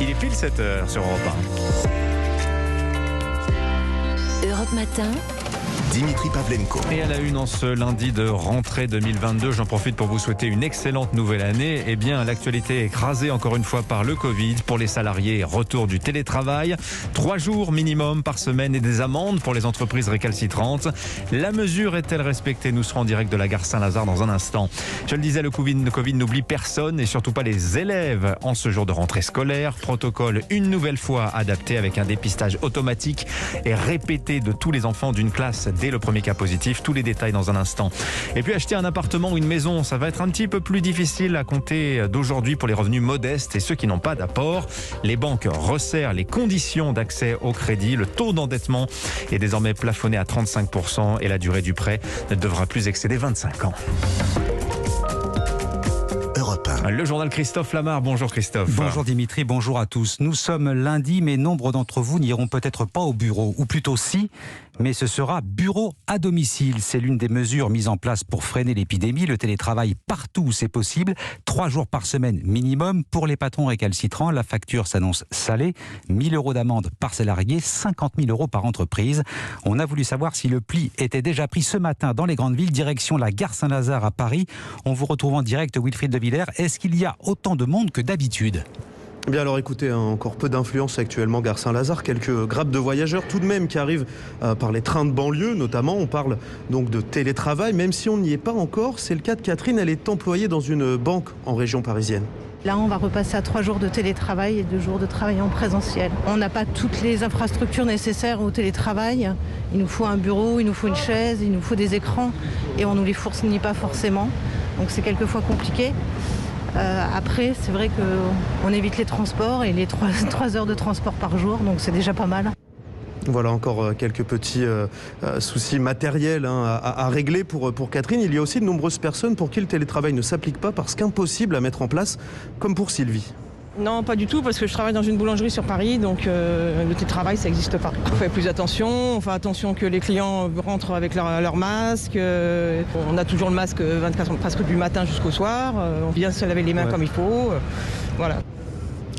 Il est pile 7h sur Europe 1. Europe Matin. Dimitri Pavlenko. Et à la une en ce lundi de rentrée 2022, j'en profite pour vous souhaiter une excellente nouvelle année. Eh bien, l'actualité est écrasée encore une fois par le Covid. Pour les salariés, retour du télétravail. 3 jours minimum par semaine et des amendes pour les entreprises récalcitrantes. La mesure est-elle respectée? Nous serons en direct de la gare Saint-Lazare dans un instant. Je le disais, le Covid n'oublie personne et surtout pas les élèves en ce jour de rentrée scolaire. Protocole une nouvelle fois adapté avec un dépistage automatique et répété de tous les enfants d'une classe dès le premier cas positif. Tous les détails dans un instant. Et puis acheter un appartement ou une maison, ça va être un petit peu plus difficile à compter d'aujourd'hui pour les revenus modestes et ceux qui n'ont pas d'apport. Les banques resserrent les conditions d'accès au crédit. Le taux d'endettement est désormais plafonné à 35% et la durée du prêt ne devra plus excéder 25 ans. Le journal Christophe Lamar. Bonjour Christophe. Bonjour Dimitri, bonjour à tous. Nous sommes lundi, mais nombre d'entre vous n'iront peut-être pas au bureau, ou plutôt si, mais ce sera bureau à domicile. C'est l'une des mesures mises en place pour freiner l'épidémie. Le télétravail partout où c'est possible, 3 jours par semaine minimum. Pour les patrons récalcitrants, la facture s'annonce salée. 1 000 € d'amende par salarié, 50 000 € par entreprise. On a voulu savoir si le pli était déjà pris ce matin dans les grandes villes, direction la gare Saint-Lazare à Paris. On vous retrouve en direct, Wilfried de Villers. Est-ce qu'il y a autant de monde que d'habitude ? Eh bien alors écoutez, encore peu d'influence actuellement gare Saint-Lazare, quelques grappes de voyageurs tout de même qui arrivent par les trains de banlieue notamment. On parle donc de télétravail, même si on n'y est pas encore. C'est le cas de Catherine, elle est employée dans une banque en région parisienne. Là, on va repasser à 3 jours de télétravail et 2 jours de travail en présentiel. On n'a pas toutes les infrastructures nécessaires au télétravail. Il nous faut un bureau, il nous faut une chaise, il nous faut des écrans et on ne nous les fournit pas forcément. Donc c'est quelquefois compliqué. Après, c'est vrai qu'on évite les transports et les 3 heures de transport par jour, donc c'est déjà pas mal. Voilà encore quelques petits soucis matériels à régler pour Catherine. Il y a aussi de nombreuses personnes pour qui le télétravail ne s'applique pas parce qu'impossible à mettre en place, comme pour Sylvie. Non, pas du tout, parce que je travaille dans une boulangerie sur Paris, donc le télétravail, ça n'existe pas. On fait plus attention, on fait attention que les clients rentrent avec leur masque. On a toujours le masque 24 presque du matin jusqu'au soir. On vient se laver les mains comme il faut. Voilà.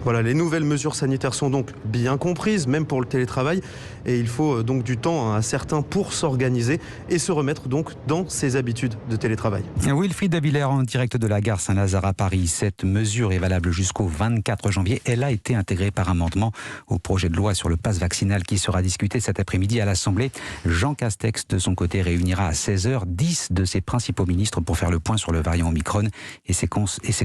Voilà, les nouvelles mesures sanitaires sont donc bien comprises, même pour le télétravail. Et il faut donc du temps à certains pour s'organiser et se remettre donc dans ses habitudes de télétravail. Wilfried de Villers en direct de la gare Saint-Lazare à Paris. Cette mesure est valable jusqu'au 24 janvier. Elle a été intégrée par amendement au projet de loi sur le pass vaccinal qui sera discuté cet après-midi à l'Assemblée. Jean Castex, de son côté, réunira à 16h 10 de ses principaux ministres pour faire le point sur le variant Omicron et ses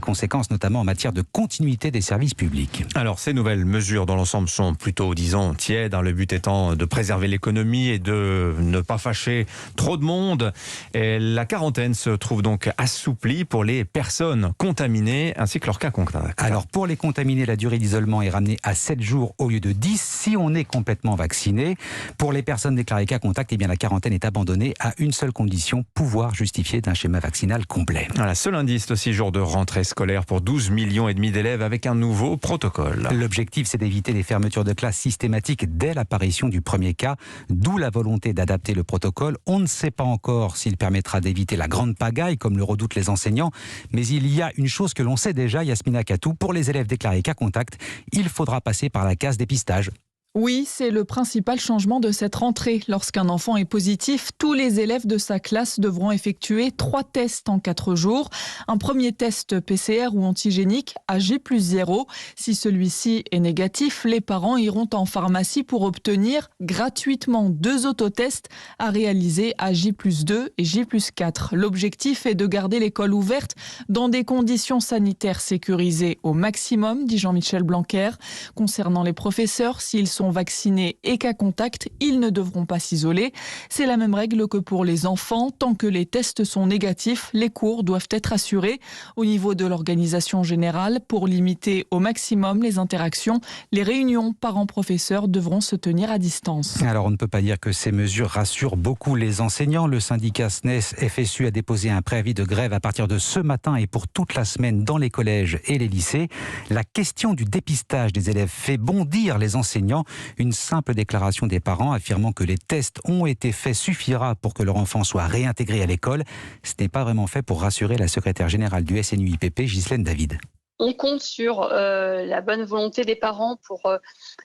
conséquences, notamment en matière de continuité des services publics. Alors, ces nouvelles mesures dans l'ensemble sont plutôt, disons, tièdes. Le but étant de préserver l'économie et de ne pas fâcher trop de monde. Et la quarantaine se trouve donc assouplie pour les personnes contaminées ainsi que leurs cas contacts. Alors, pour les contaminés, la durée d'isolement est ramenée à 7 jours au lieu de 10 si on est complètement vacciné. Pour les personnes déclarées cas contact, eh bien, la quarantaine est abandonnée à une seule condition, pouvoir justifier d'un schéma vaccinal complet. Voilà, ce lundi, c'est aussi jour de rentrée scolaire pour 12,5 millions d'élèves avec un nouveau protocole. L'objectif, c'est d'éviter les fermetures de classes systématiques dès l'apparition du premier cas, d'où la volonté d'adapter le protocole. On ne sait pas encore s'il permettra d'éviter la grande pagaille, comme le redoutent les enseignants, mais il y a une chose que l'on sait déjà, Yasmina Katou, pour les élèves déclarés cas contact, il faudra passer par la case dépistage. Oui, c'est le principal changement de cette rentrée. Lorsqu'un enfant est positif, tous les élèves de sa classe devront effectuer 3 tests en 4 jours. Un premier test PCR ou antigénique à J+0. Si celui-ci est négatif, les parents iront en pharmacie pour obtenir gratuitement 2 autotests à réaliser à J+2 et J+4. L'objectif est de garder l'école ouverte dans des conditions sanitaires sécurisées au maximum, dit Jean-Michel Blanquer. Concernant les professeurs, s'ils sont vaccinés et cas contact, ils ne devront pas s'isoler. C'est la même règle que pour les enfants. Tant que les tests sont négatifs, les cours doivent être assurés. Au niveau de l'organisation générale, pour limiter au maximum les interactions, les réunions parents-professeurs devront se tenir à distance. Alors on ne peut pas dire que ces mesures rassurent beaucoup les enseignants. Le syndicat SNES-FSU a déposé un préavis de grève à partir de ce matin et pour toute la semaine dans les collèges et les lycées. La question du dépistage des élèves fait bondir les enseignants. Une simple déclaration des parents affirmant que les tests ont été faits suffira pour que leur enfant soit réintégré à l'école. Ce n'est pas vraiment fait pour rassurer la secrétaire générale du SNUIPP, Ghislaine David. On compte sur la bonne volonté des parents pour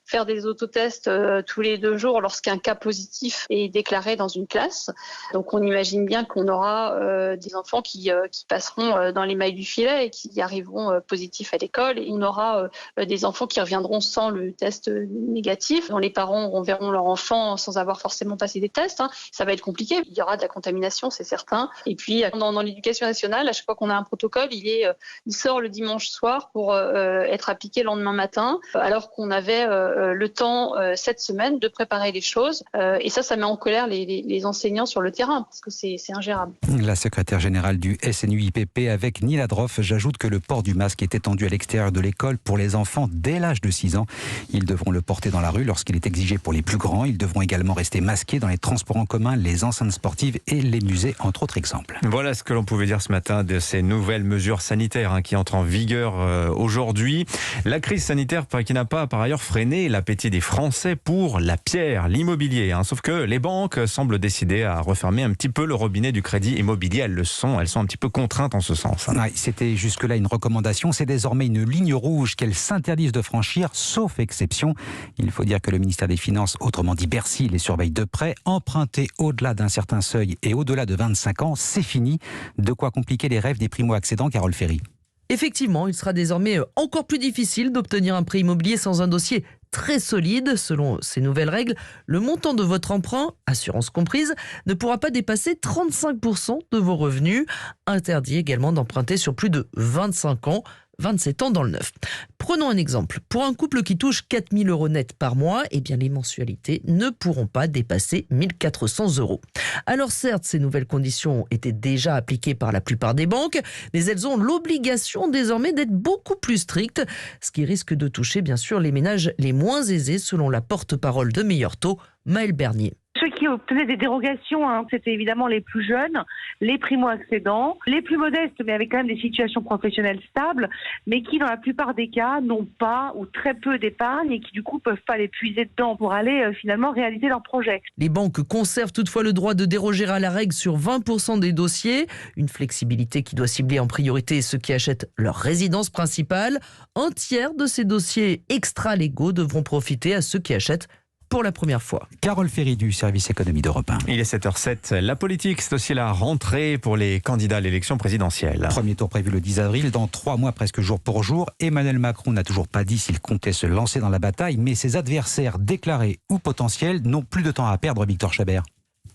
faire des autotests tous les 2 jours lorsqu'un cas positif est déclaré dans une classe. Donc on imagine bien qu'on aura des enfants qui passeront dans les mailles du filet et qui arriveront positifs à l'école. Et on aura des enfants qui reviendront sans le test négatif, dont les parents verront leur enfant sans avoir forcément passé des tests. Ça va être compliqué. Il y aura de la contamination, c'est certain. Et puis dans l'éducation nationale, à chaque fois qu'on a un protocole, il sort le dimanche soir pour être appliqué le lendemain matin, alors qu'on avait le temps cette semaine de préparer les choses. Et ça met en colère les enseignants sur le terrain, parce que c'est ingérable. La secrétaire générale du SNUIPP avec Nina Droff, j'ajoute que le port du masque est étendu à l'extérieur de l'école pour les enfants dès l'âge de 6 ans. Ils devront le porter dans la rue lorsqu'il est exigé pour les plus grands. Ils devront également rester masqués dans les transports en commun, les enceintes sportives et les musées, entre autres exemples. Voilà ce que l'on pouvait dire ce matin de ces nouvelles mesures sanitaires qui entrent en vigueur aujourd'hui. La crise sanitaire qui n'a pas par ailleurs freiné l'appétit des Français pour la pierre, l'immobilier. Sauf que les banques semblent décider à refermer un petit peu le robinet du crédit immobilier. Elles sont un petit peu contraintes en ce sens. C'était jusque-là une recommandation. C'est désormais une ligne rouge qu'elles s'interdisent de franchir, sauf exception. Il faut dire que le ministère des Finances, autrement dit Bercy, les surveille de près. Emprunter au-delà d'un certain seuil et au-delà de 25 ans, c'est fini. De quoi compliquer les rêves des primo-accédants, Carole Ferry. Effectivement, il sera désormais encore plus difficile d'obtenir un prêt immobilier sans un dossier très solide. Selon ces nouvelles règles, le montant de votre emprunt, assurance comprise, ne pourra pas dépasser 35% de vos revenus. Interdit également d'emprunter sur plus de 25 ans. 27 ans dans le neuf. Prenons un exemple. Pour un couple qui touche 4 000 € net par mois, les mensualités ne pourront pas dépasser 1 400 €. Alors certes, ces nouvelles conditions étaient déjà appliquées par la plupart des banques, mais elles ont l'obligation désormais d'être beaucoup plus strictes, ce qui risque de toucher bien sûr les ménages les moins aisés, selon la porte-parole de Meilleur Taux, Maëlle Bernier. Ceux qui obtenaient des dérogations, c'était évidemment les plus jeunes, les primo-accédants, les plus modestes, mais avec quand même des situations professionnelles stables, mais qui, dans la plupart des cas, n'ont pas ou très peu d'épargne et qui, du coup, peuvent pas les puiser dedans pour aller finalement réaliser leur projet. Les banques conservent toutefois le droit de déroger à la règle sur 20% des dossiers, une flexibilité qui doit cibler en priorité ceux qui achètent leur résidence principale. Un tiers de ces dossiers extra-légaux devront profiter à ceux qui achètent pour la première fois. Carole Ferry du service économie d'Europe 1. Il est 7h07. La politique, c'est aussi la rentrée pour les candidats à l'élection présidentielle. Premier tour prévu le 10 avril, dans 3 mois presque jour pour jour. Emmanuel Macron n'a toujours pas dit s'il comptait se lancer dans la bataille, mais ses adversaires déclarés ou potentiels n'ont plus de temps à perdre, Victor Chabert.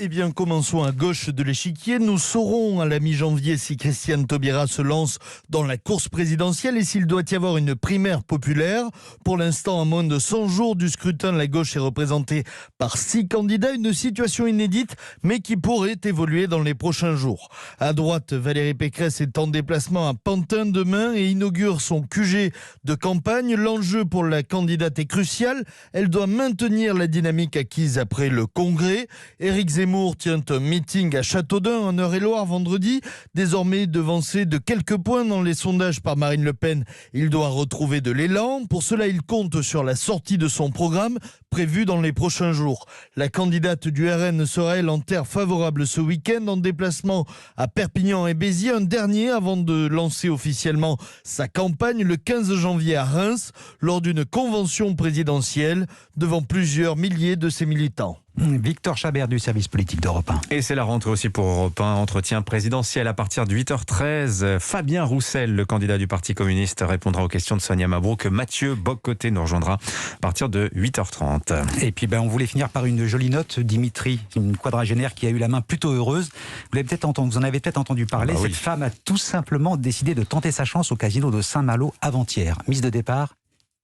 Eh bien, commençons à gauche de l'échiquier. Nous saurons à la mi-janvier si Christiane Taubira se lance dans la course présidentielle et s'il doit y avoir une primaire populaire. Pour l'instant, à moins de 100 jours du scrutin, la gauche est représentée par 6 candidats. Une situation inédite, mais qui pourrait évoluer dans les prochains jours. À droite, Valérie Pécresse est en déplacement à Pantin demain et inaugure son QG de campagne. L'enjeu pour la candidate est crucial. Elle doit maintenir la dynamique acquise après le Congrès. Éric Zemmour tient un meeting à Châteaudun en Eure-et-Loire vendredi. Désormais devancé de quelques points dans les sondages par Marine Le Pen, il doit retrouver de l'élan. Pour cela, il compte sur la sortie de son programme prévu dans les prochains jours. La candidate du RN sera, elle, en terre favorable ce week-end en déplacement à Perpignan et Béziers. Un dernier avant de lancer officiellement sa campagne le 15 janvier à Reims lors d'une convention présidentielle devant plusieurs milliers de ses militants. Victor Chabert du service politique d'Europe 1. Et c'est la rentrée aussi pour Europe 1. Entretien présidentiel à partir de 8h13. Fabien Roussel, le candidat du Parti communiste, répondra aux questions de Sonia Mabrouk. Mathieu Bock-Côté nous rejoindra à partir de 8h30. Et puis on voulait finir par une jolie note. Dimitri, une quadragénaire qui a eu la main plutôt heureuse. Vous en avez peut-être entendu parler. Oui. Cette femme a tout simplement décidé de tenter sa chance au casino de Saint-Malo avant-hier. Mise de départ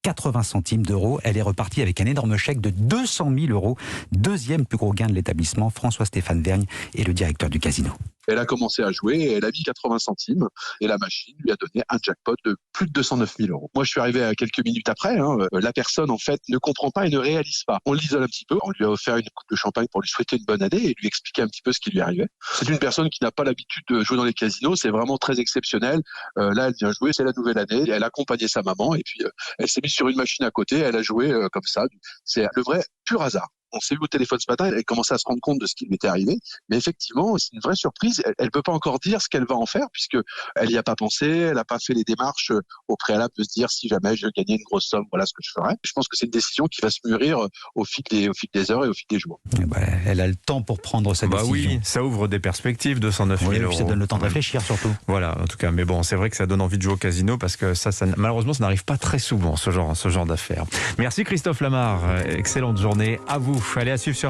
80 centimes d'euros. Elle est repartie avec un énorme chèque de 200 000 €. Deuxième plus gros gain de l'établissement. François-Stéphane Vergne est le directeur du casino. Elle a commencé à jouer et elle a mis 80 centimes et la machine lui a donné un jackpot de plus de 209 000 €. Moi, je suis arrivé à quelques minutes après. La personne, en fait, ne comprend pas et ne réalise pas. On l'isole un petit peu. On lui a offert une coupe de champagne pour lui souhaiter une bonne année et lui expliquer un petit peu ce qui lui arrivait. C'est une personne qui n'a pas l'habitude de jouer dans les casinos. C'est vraiment très exceptionnel. Là, elle vient jouer. C'est la nouvelle année. Elle a accompagné sa maman et puis elle s'est mise sur une machine à côté. Elle a joué comme ça. C'est le vrai pur hasard. On s'est eu au téléphone ce matin, elle commençait à se rendre compte de ce qui lui était arrivé. Mais effectivement, c'est une vraie surprise. Elle ne peut pas encore dire ce qu'elle va en faire puisque elle n'y a pas pensé, elle n'a pas fait les démarches au préalable de se dire si jamais je gagnais une grosse somme, voilà ce que je ferais. Je pense que c'est une décision qui va se mûrir au fil des heures et au fil des jours. Elle a le temps pour prendre sa décision. Oui, ça ouvre des perspectives, 209 000 euros. Ça donne le temps de réfléchir surtout. Voilà, en tout cas. Mais bon, c'est vrai que ça donne envie de jouer au casino parce que malheureusement, ça n'arrive pas très souvent, ce genre d'affaires. Merci Christophe Lamar. Excellente journée à vous. Allez à suivre sur